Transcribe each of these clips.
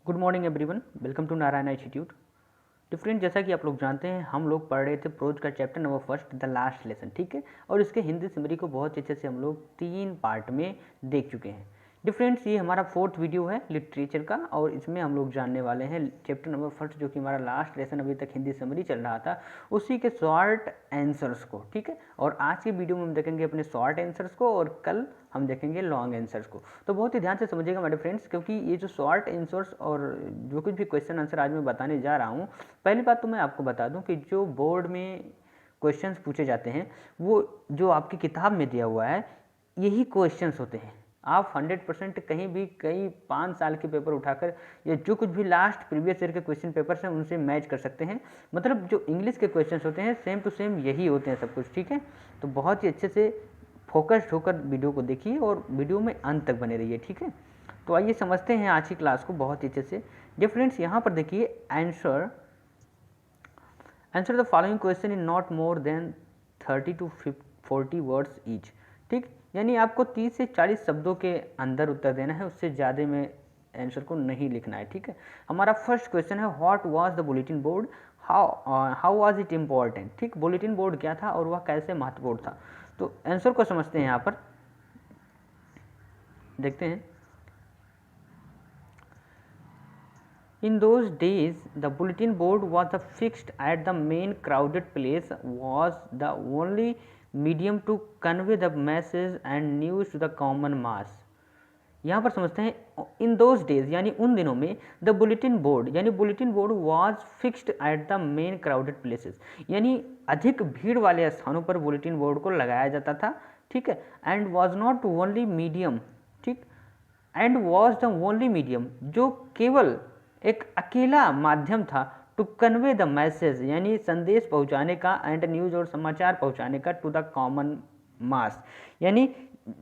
Good morning everyone, welcome to Narayan institute. Different, जैसा कि आप लोग जानते हैं हम लोग पढ़ रहे थे प्रोज का chapter number first the last lesson, ठीक है। और इसके हिंदी समरी को बहुत अच्छे से हम लोग 3 पार्ट में देख चुके हैं। डिफरेंट्स, ये हमारा 4th वीडियो है लिटरेचर का और इसमें हम लोग जानने वाले हैं चैप्टर नंबर फर्स्ट जो कि हमारा लास्ट लेसन अभी तक हिंदी समरी चल रहा था उसी के शॉर्ट आंसर्स को, ठीक है। और आज की वीडियो में हम देखेंगे अपने शॉर्ट आंसर्स को और कल हम देखेंगे लॉन्ग आंसर्स को। तो बहुत ही ध्यान से समझिएगा मेरे फ्रेंड्स, क्योंकि ये जो शॉर्ट आंसर्स और जो कुछ भी क्वेश्चन आंसर आज मैं बताने जा रहा हूँ, पहली बात तो मैं आपको बता दूँ कि जो बोर्ड में क्वेश्चंस पूछे जाते हैं वो जो आपकी किताब में दिया हुआ है यही क्वेश्चंस होते हैं। आप 100% कहीं भी कई 5 साल के पेपर उठाकर या जो कुछ भी लास्ट प्रीवियस ईयर के क्वेश्चन पेपर्स हैं उनसे मैच कर सकते हैं। मतलब जो इंग्लिश के क्वेश्चंस होते हैं सेम टू सेम यही होते हैं सब कुछ, ठीक है। तो बहुत ही अच्छे से फोकस्ड होकर वीडियो को देखिए और वीडियो में अंत तक बने रहिए, ठीक है। तो आइए समझते हैं आज की क्लास को बहुत ही अच्छे से। डिफरेंट्स, यहाँ पर देखिए answer the following question in not more than 30 to 40 words each, ठीक। यानी आपको 30 से 40 शब्दों के अंदर उत्तर देना है, उससे ज़्यादा में आंसर को नहीं लिखना है, ठीक है। हमारा फर्स्ट क्वेश्चन है what was the bulletin board, how was it important, ठीक। बुलेटिन बोर्ड क्या था और वह कैसे महत्वपूर्ण था। तो आंसर को समझते हैं, यहाँ पर देखते हैं। In those days, the bulletin board was fixed at the main crowded place, was the only medium to convey the message and news to the common mass. यहाँ पर समझते हैं इन दोज डेज यानी उन दिनों में द बुलेटिन बोर्ड यानी bulletin board was fixed at the main crowded places, यानी अधिक भीड़ वाले स्थानों पर बुलेटिन बोर्ड को लगाया जाता था, ठीक है। And was not only medium, ठीक। And was the only medium, जो केवल एक अकेला माध्यम था टू कन्वे द मैसेज यानी संदेश पहुंचाने का, एंड न्यूज और समाचार पहुंचाने का, टू द कॉमन मास यानी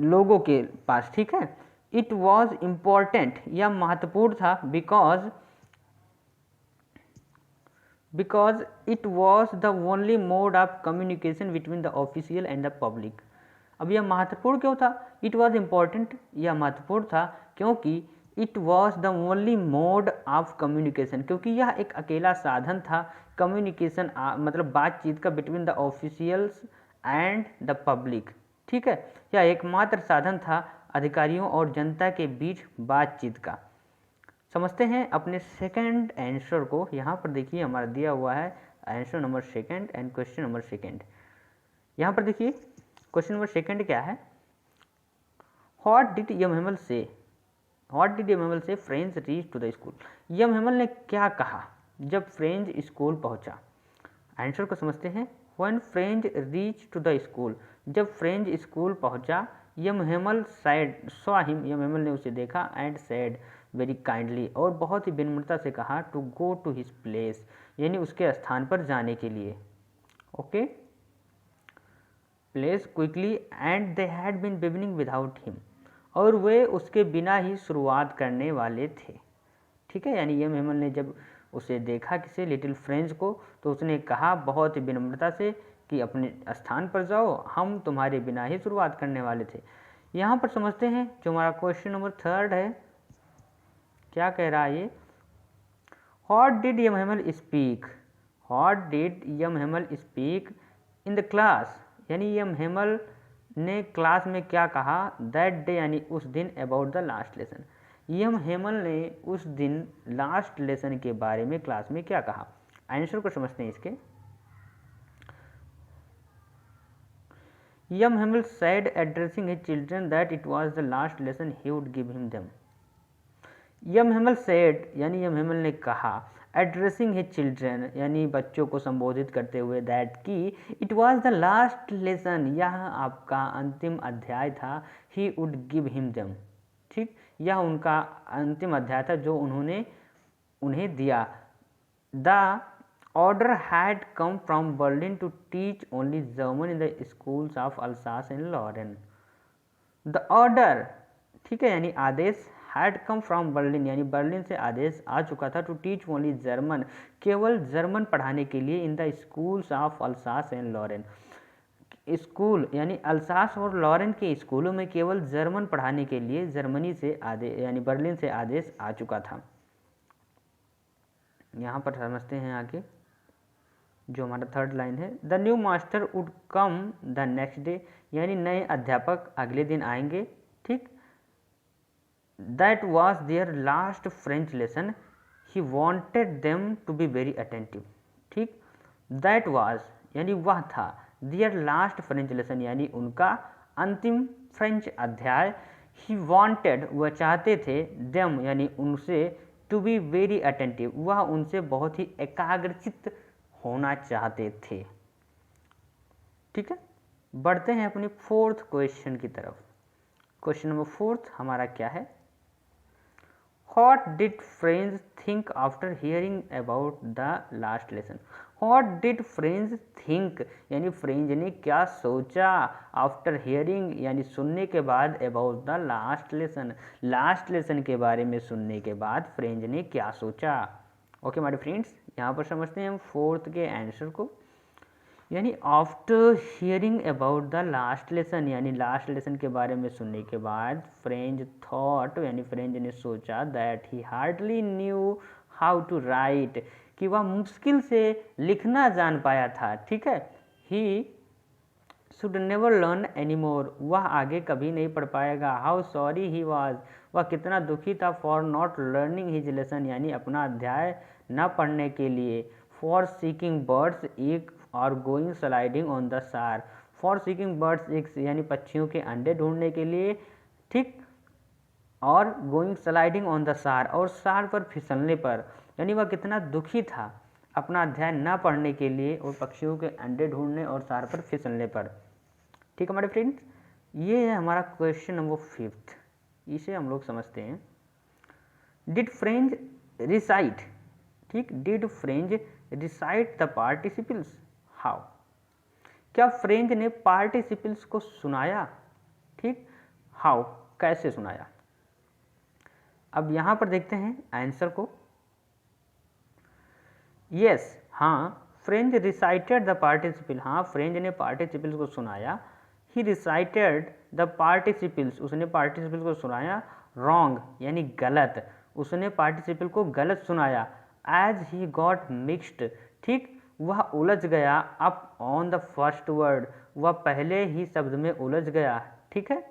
लोगों के पास, ठीक है। इट वॉज इम्पॉर्टेंट, यह महत्वपूर्ण था, because it was the only mode of communication between the official and the public. अब यह महत्वपूर्ण क्यों था? इट वॉज इम्पॉर्टेंट, यह महत्वपूर्ण था क्योंकि it was the only mode of communication, क्योंकि यह एक अकेला साधन था कम्युनिकेशन मतलब बातचीत का, between the officials and the public, ठीक है। यह एकमात्र साधन था अधिकारियों और जनता के बीच बातचीत का। समझते हैं अपने सेकंड आंसर को। यहाँ पर देखिए हमारा दिया हुआ है answer number second and question number second. यहाँ पर देखिए क्वेश्चन नंबर सेकंड क्या है, व्हाट डिड यम हेमल से, what did M Hamel say French reach to the school. M Hamel ने क्या कहा जब फ्रेंच स्कूल पहुंचा। आंसर को समझते हैं। When French reach to the school, जब फ्रेंच स्कूल पहुंचा, M Hamel side saw him, M Hamel ने उसे देखा, एंड सैड वेरी काइंडली, और बहुत ही विनम्रता से कहा, to go to his place यानी उसके स्थान पर जाने के लिए, okay, place quickly, and they had been beginning without him, और वे उसके बिना ही शुरुआत करने वाले थे, ठीक है। यानी यम हेमल ने जब उसे देखा किसे, लिटिल फ्रेंच को, तो उसने कहा बहुत ही विनम्रता से कि अपने स्थान पर जाओ, हम तुम्हारे बिना ही शुरुआत करने वाले थे। यहाँ पर समझते हैं जो हमारा क्वेश्चन नंबर थर्ड है, क्या कह रहा है ये, what did M Hamel speak, what did M Hamel speak in the class, यानी यम हेमल ने क्लास में क्या कहा, दैट डे यानी उस दिन, about the last lesson. Yama Hamel ने उस दिन लास्ट लेसन के बारे में क्लास में क्या कहा। आंसर को समझते हैं इसके। यम Hemal said addressing his children that it was the last lesson he would give him them. Yama Hemal said यानी यम हेमल ने कहा, एड्रेसिंग हिज चिल्ड्रन यानी बच्चों को संबोधित करते हुए, दैट की it was the last lesson, यह आपका अंतिम अध्याय था, he would give him them, ठीक। यह उनका अंतिम अध्याय था जो उन्होंने उन्हें दिया। The order had come from Berlin to teach only German in the schools of Alsace and Lorraine. The order, ठीक है, यानी आदेश, हैड कम फ्रॉम बर्लिन यानी बर्लिन से आदेश आ चुका था, टू टीच ओनली जर्मन, केवल जर्मन पढ़ाने के लिए, in the schools of Alsace and Lorraine, school यानी अल्सास और लॉरेन के स्कूलों में केवल जर्मन पढ़ाने के लिए जर्मनी से आदेश यानी बर्लिन से आदेश आ चुका था, यहाँ पर समझते हैं आगे जो हमारा थर्ड लाइन है, the new master would come the next day, यानी नए अध्यापक अगले दिन आएंगे, ठीक। That was their last French lesson, he wanted them to be very attentive, ठीक। दैट वॉज यानी वह था, देयर लास्ट फ्रेंच लेसन यानी उनका अंतिम फ्रेंच अध्याय, ही वॉन्टेड वह चाहते थे, देम यानी उनसे, टू बी वेरी अटेंटिव वह उनसे बहुत ही एकाग्रचित होना चाहते थे, ठीक है। बढ़ते हैं अपनी फोर्थ क्वेश्चन की तरफ। क्वेश्चन नंबर फोर्थ हमारा क्या है, What did Friends think after hearing about the last lesson? What did Friends think यानी फ्रेंज ने क्या सोचा, आफ्टर हियरिंग यानी सुनने के बाद, about the last lesson last lesson के बारे में सुनने के बाद फ्रेंज ने क्या सोचा। ओके माय फ्रेंड्स, यहाँ पर समझते हैं हम फोर्थ के आंसर को, यानी after hearing about the last lesson यानी लास्ट लेसन के बारे में सुनने के बाद फ्रेंज थॉट यानी फ्रेंज ने सोचा, that he hardly knew how to write कि वह मुश्किल से लिखना जान पाया था, ठीक है। He should never learn any more वह आगे कभी नहीं पढ़ पाएगा। हाउ सॉरी ही वॉज वह कितना दुखी था, for not learning his lesson यानी अपना अध्याय न पढ़ने के लिए। फॉर सीकिंग बर्ड्स एक और गोइंग स्लाइडिंग ऑन द सार, फॉर सीकिंग बर्ड्स एग्स यानी पक्षियों के अंडे ढूंढने के लिए, ठीक। और गोइंग स्लाइडिंग ऑन द सार और सार पर फिसलने पर, यानी वह कितना दुखी था अपना अध्याय न पढ़ने के लिए और पक्षियों के अंडे ढूंढने और सार पर फिसलने पर, ठीक है हमारे फ्रेंड्स। ये है हमारा क्वेश्चन नंबर फिफ्थ, इसे हम लोग समझते हैं। डिड फ्रेंज रिसाइट, ठीक, did फ्रेंज recite the participles, how क्या फ्रेंज ने पार्टिसिपल्स को सुनाया, ठीक, हाउ कैसे सुनाया। अब यहां पर देखते हैं आंसर को, यस हाँ, फ्रेंज रिसाइटेड द पार्टिसिपल, हाँ फ्रेंज ने पार्टिसिपल्स को सुनाया। ही रिसाइटेड द पार्टिसिपल्स उसने पार्टिसिपल को सुनाया। रॉन्ग यानी गलत, उसने पार्टिसिपल को गलत सुनाया। एज ही गॉट मिक्स्ड, ठीक, वह उलझ गया। Up on the first word वह पहले ही शब्द में उलझ गया, ठीक है।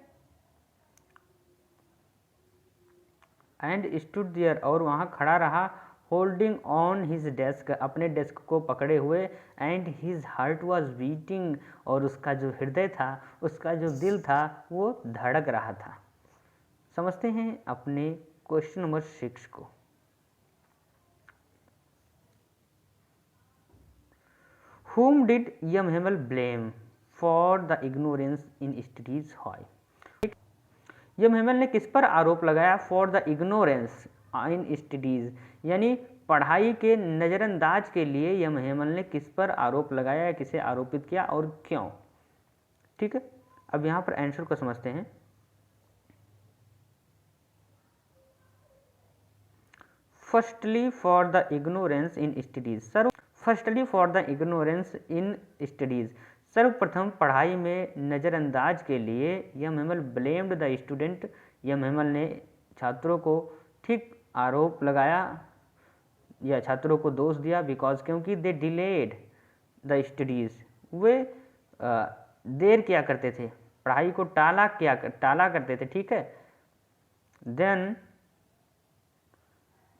एंड स्टूड देयर और वहाँ खड़ा रहा। होल्डिंग ऑन हिज डेस्क अपने डेस्क को पकड़े हुए। And his heart was beating और उसका जो हृदय था, उसका जो दिल था वो धड़क रहा था। समझते हैं अपने क्वेश्चन नंबर 6 को। Whom did Yamhamel blame for the ignorance in studies? Why? यमहमेल ने किस पर आरोप लगाया, for the ignorance in studies यानी पढ़ाई के नज़रअंदाज के लिए यमहमेल ने किस पर आरोप लगाया, किसे आरोपित किया और क्यों, ठीक है। अब यहाँ पर आंसर को समझते हैं। Firstly for the ignorance in studies, firstly for the ignorance in studies सर्वप्रथम पढ़ाई में नज़रअंदाज के लिए यमहमेल ब्लेम्ड द स्टूडेंट, यमहमेल ने छात्रों को, ठीक, आरोप लगाया या छात्रों को दोष दिया। बिकॉज क्योंकि दे डिलेड द स्टडीज़ वे देर किया करते थे, पढ़ाई को टाला करते थे, ठीक है।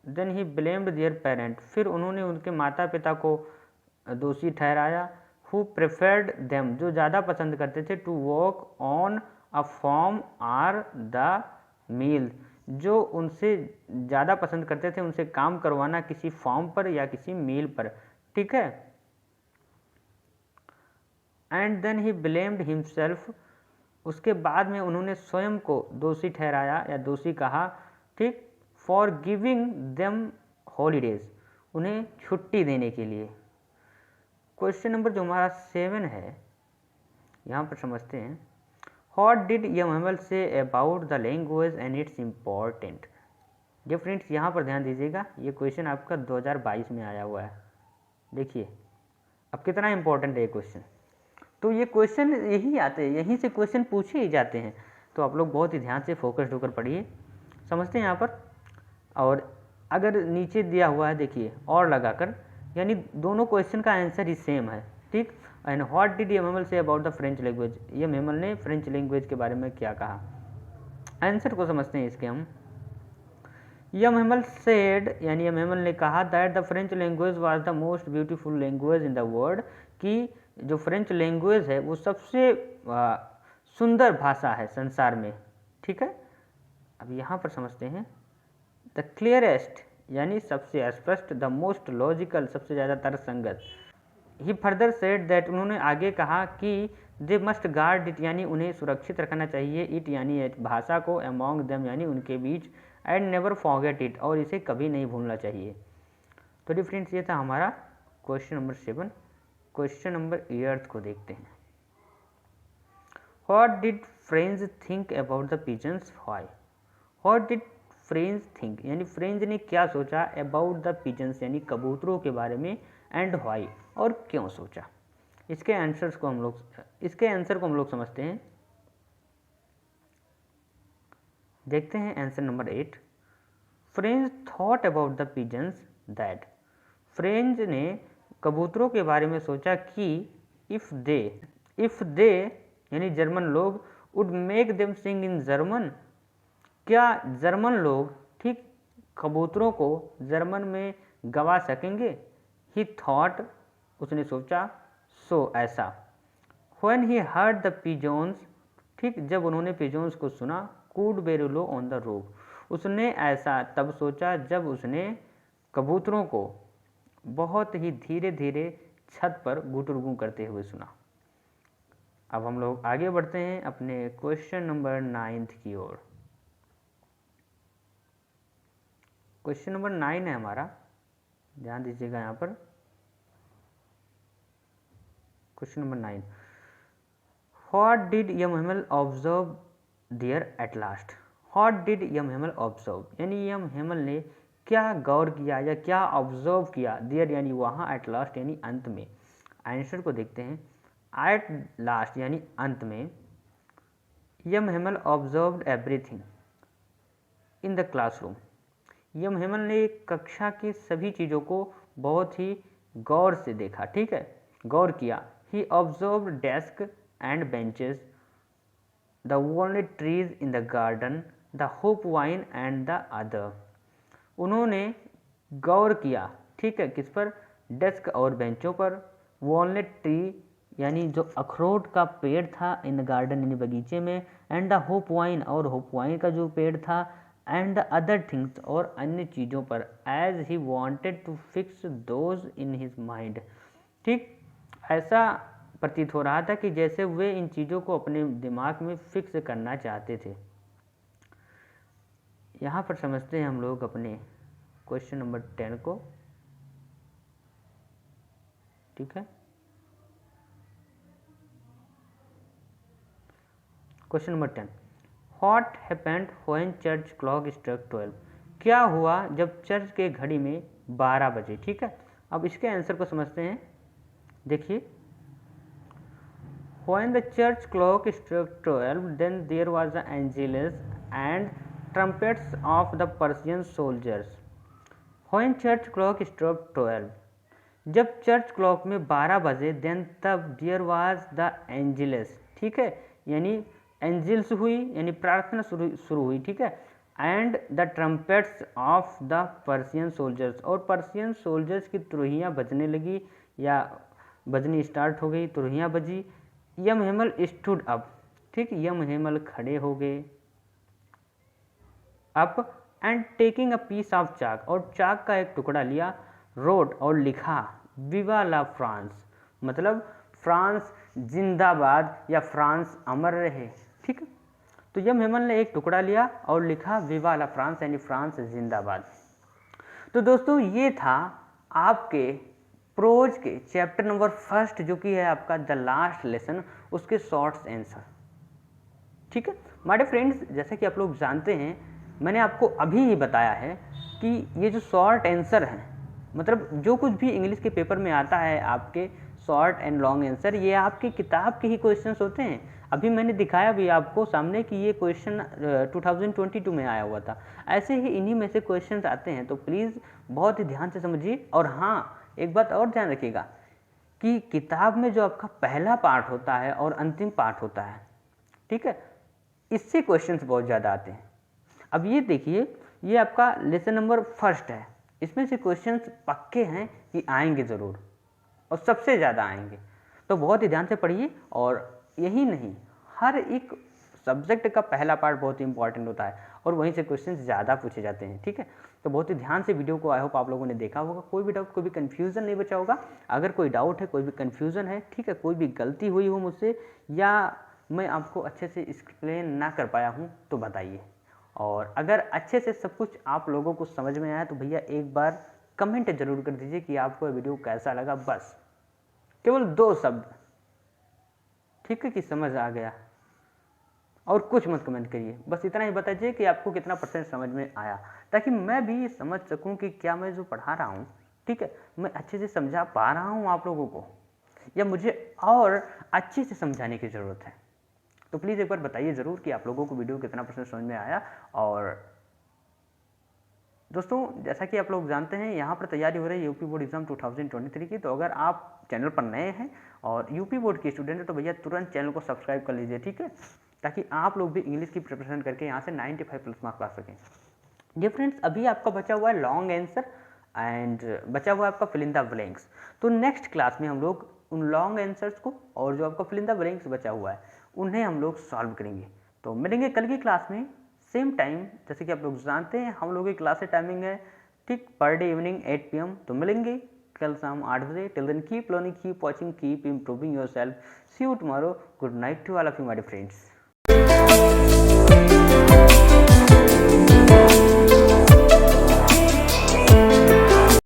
Then he blamed their parent फिर उन्होंने उनके माता पिता को दोषी ठहराया। हु प्रेफर्ड देम जो ज़्यादा पसंद करते थे, to work on a farm or the mill जो उनसे ज़्यादा पसंद करते थे उनसे काम करवाना किसी फॉर्म पर या किसी मील पर, ठीक है। And then he blamed himself उसके बाद में उन्होंने स्वयं को दोषी ठहराया या दोषी कहा, ठीक, फॉर गिविंग देम हॉलीडेज उन्हें छुट्टी देने के लिए। क्वेश्चन नंबर जो हमारा 7 है यहाँ पर समझते हैं। What did M Hamel say about the language and its important. जी फ्रेंड्स यहाँ पर ध्यान दीजिएगा, ये क्वेश्चन आपका 2022 में आया हुआ है। देखिए अब कितना इम्पोर्टेंट है ये क्वेश्चन। तो ये क्वेश्चन यही आते हैं, यहीं से क्वेश्चन पूछे ही जाते हैं, तो आप लोग बहुत ही ध्यान से फोकस्ड होकर पढ़िए। समझते हैं यहाँ पर। और अगर नीचे दिया हुआ है देखिए और लगाकर, यानी दोनों क्वेश्चन का आंसर ही सेम है, ठीक। And what did M Hamel say about the French language, M Hamel ने फ्रेंच लैंग्वेज के बारे में क्या कहा। आंसर को समझते हैं इसके हम। यम हेमल सेड, यानी यम हेमल ने कहा that the French language was the most beautiful language in the world, कि जो फ्रेंच लैंग्वेज है वो सबसे सुंदर भाषा है संसार में, ठीक है। अब यहाँ पर समझते हैं द क्लियरेस्ट, यानी सबसे स्पष्ट, द मोस्ट लॉजिकल, सबसे ज़्यादा तर्कसंगत। ही फर्दर सेड दैट, उन्होंने आगे कहा कि दे मस्ट गार्ड इट, यानी उन्हें सुरक्षित रखना चाहिए, इट यानी भाषा को, अमॉन्ग देम यानी उनके बीच, एंड नेवर फॉरगेट इट, और इसे कभी नहीं भूलना चाहिए। तो डिफरेंस ये था हमारा क्वेश्चन नंबर 7। क्वेश्चन नंबर 8 को देखते हैं। What did French think about the pigeons, why. What did French think, यानी फ्रेंच ने क्या सोचा, अबाउट द पिजन्स यानी कबूतरों के बारे में, एंड व्हाई, और क्यों सोचा। इसके आंसर को हम लोग समझते हैं। देखते हैं answer number 8। French thought about the pigeons that, French ने कबूतरों के बारे में सोचा कि इफ़ दे यानी जर्मन लोग, would make them sing in German, क्या जर्मन लोग, ठीक, कबूतरों को जर्मन में गवा सकेंगे। ही थॉट, उसने सोचा, सो ऐसा। When he heard the pigeons, ठीक, जब उन्होंने पिजोन्स को सुना, coo very low on the roof, उसने ऐसा तब सोचा जब उसने कबूतरों को बहुत ही धीरे धीरे छत पर गुटुरगू करते हुए सुना। अब हम लोग आगे बढ़ते हैं अपने क्वेश्चन नंबर 9 की ओर। क्वेश्चन नंबर 9 है हमारा, ध्यान दीजिएगा यहाँ पर। Question number 9, what did M Hamel observe there at last. What did M Hamel observe, यानी यम हेमल ने क्या गौर किया या क्या ऑब्जर्व किया, देयर यानी वहाँ, एट लास्ट यानी अंत में। आंसर को देखते हैं। एट लास्ट यानी अंत में, M Hamel observed everything in the classroom, M Hamel ने कक्षा की सभी चीज़ों को बहुत ही गौर से देखा, ठीक है, गौर किया। He observed desk and benches, the walnut trees in the garden, the hop vine and the other, उन्होंने गौर किया, ठीक है, किस पर, डेस्क और बेंचों पर, वॉलनट ट्री यानी जो अखरोट का पेड़ था, इन गार्डन यानी बगीचे में, एंड द होप वाइन और होप वाइन का जो पेड़ था, एंड द अदर थिंग्स और अन्य चीज़ों पर, as he wanted to fix those in his mind, ठीक, ऐसा प्रतीत हो रहा था कि जैसे वे इन चीज़ों को अपने दिमाग में फिक्स करना चाहते थे। यहाँ पर समझते हैं हम लोग अपने क्वेश्चन नंबर 10 को, ठीक है। Question number 10, what happened when church clock struck 12, क्या हुआ जब चर्च के घड़ी में 12 बजे, ठीक है। अब इसके आंसर को समझते हैं। देखिए, when the church clock struck 12 then there was the angels and trumpets of the Persian soldiers. When church clock struck 12, जब चर्च क्लॉक में 12 बजे, देन तब देयर वाज द एंजेल्स, ठीक है, यानी एंजिल्स हुई यानी प्रार्थना शुरू हुई, ठीक है, and the trumpets of the Persian soldiers, और पर्शियन सोल्जर्स की तुरहियाँ बजने लगी या बजनी स्टार्ट हो गई, तुरहियाँ बजी। यम हेमल स्टूड अप, ठीक, यम हेमल खड़े हो गए, up, and taking a piece of chalk, और चाक का एक टुकड़ा लिया, रोट और लिखा, विवा ला फ्रांस, मतलब फ्रांस जिंदाबाद या फ्रांस अमर रहे, ठीक। तो यम हेमल ने एक टुकड़ा लिया और लिखा विवा ला फ्रांस यानी फ्रांस जिंदाबाद। तो दोस्तों ये था आपके प्रोज के चैप्टर नंबर 1 जो कि है आपका द लास्ट लेसन, उसके शॉर्ट्स आंसर, ठीक है। हमारे फ्रेंड्स, जैसा कि आप लोग जानते हैं, मैंने आपको अभी ही बताया है कि ये जो शॉर्ट आंसर हैं, मतलब जो कुछ भी इंग्लिश के पेपर में आता है आपके शॉर्ट एंड लॉन्ग आंसर, ये आपकी किताब के ही क्वेश्चंस होते हैं। अभी मैंने दिखाया भी आपको सामने कि ये क्वेश्चन 2022 में आया हुआ था। ऐसे ही इन्हीं में से क्वेश्चंस आते हैं, तो प्लीज़ बहुत ही ध्यान से समझिए। और हाँ, एक बात और ध्यान रखिएगा कि किताब में जो आपका पहला पार्ट होता है और अंतिम पार्ट होता है, ठीक है, इससे क्वेश्चंस बहुत ज़्यादा आते हैं। अब ये देखिए, ये आपका लेसन नंबर फर्स्ट है, इसमें से क्वेश्चंस पक्के हैं कि आएंगे ज़रूर और सबसे ज़्यादा आएंगे, तो बहुत ही ध्यान से पढ़िए। और यही नहीं, हर एक सब्जेक्ट का पहला पार्ट बहुत ही इंपॉर्टेंट होता है और वहीं से क्वेश्चन ज़्यादा पूछे जाते हैं, ठीक है। तो बहुत ही ध्यान से वीडियो को आई होप आप लोगों ने देखा होगा, कोई भी डाउट, कोई भी कन्फ्यूज़न नहीं बचा होगा। अगर कोई डाउट है, कोई भी कन्फ्यूज़न है, ठीक है, कोई भी गलती हुई हो मुझसे या मैं आपको अच्छे से एक्सप्लेन ना कर पाया हूँ तो बताइए। और अगर अच्छे से सब कुछ आप लोगों को समझ में आया तो भैया एक बार कमेंट जरूर कर दीजिए कि आपको ये वीडियो कैसा लगा। बस केवल 2 शब्द, ठीक है, कि समझ आ गया, और कुछ मत कमेंट करिए, बस इतना ही बताइए कि आपको कितना % समझ में आया, ताकि मैं भी समझ सकूं कि क्या मैं जो पढ़ा रहा हूं, ठीक है, मैं अच्छे से समझा पा रहा हूं आप लोगों को या मुझे और अच्छे से समझाने की ज़रूरत है। तो प्लीज़ एक बार बताइए ज़रूर कि आप लोगों को वीडियो कितना % समझ में आया। और दोस्तों, जैसा कि आप लोग जानते हैं, यहाँ पर तैयारी हो रही है यूपी बोर्ड एग्जाम 2023 की। तो अगर आप चैनल पर नए हैं और यूपी बोर्ड के स्टूडेंट हैं तो भैया तुरंत चैनल को सब्सक्राइब कर लीजिए, ठीक है, ताकि आप लोग भी इंग्लिश की प्रिपरेशन करके यहाँ से 95+ मार्क्स ला सकें। जी फ्रेंड्स, अभी आपका बचा हुआ है लॉन्ग आंसर एंड बचा हुआ है आपका फिल इन द ब्लैंक्स। तो नेक्स्ट क्लास में हम लोग उन लॉन्ग आंसर्स को और जो आपका फिल इन द ब्लैंक्स बचा हुआ है उन्हें हम लोग सॉल्व करेंगे। तो मिलेंगे कल की क्लास में सेम टाइम। जैसे कि आप लोग जानते हैं हम लोग की क्लास टाइमिंग है, ठीक, पर डे इवनिंग 8 PM। तो मिलेंगे कल शाम 8 बजे। Till then keep learning, keep watching, keep improving yourself. See you tomorrow. Good night to all of you my dear friends.